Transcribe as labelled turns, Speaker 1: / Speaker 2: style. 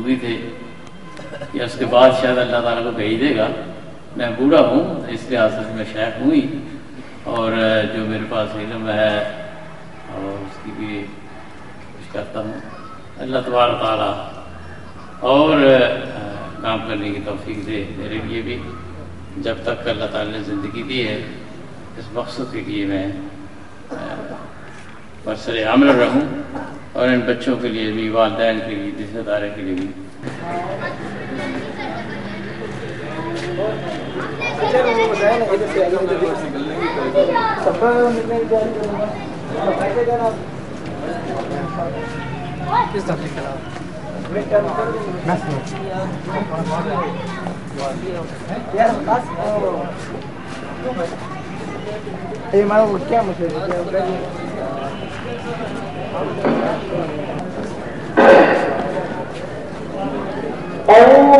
Speaker 1: بھی تھے یا اس کے بعد شاید اللہ تعالیٰ کو بھیج دے گا. میں بوڑھا ہوں اس لحاظ سے میں شیخ ہوں ہی, اور جو میرے پاس علم ہے اور اس کی بھی کچھ کرتا ہوں. اللہ تبارک تعالیٰ اور کام کرنے کی توفیق دے میرے لیے بھی, جب تک اللہ تعالیٰ نے زندگی دی ہے اس مقصد کے لیے میں برسر عمل رہوں, اور ان بچوں کے لیے بھی, والدین کے لیے, رشتہ داروں کے لیے بھی.
Speaker 2: Oh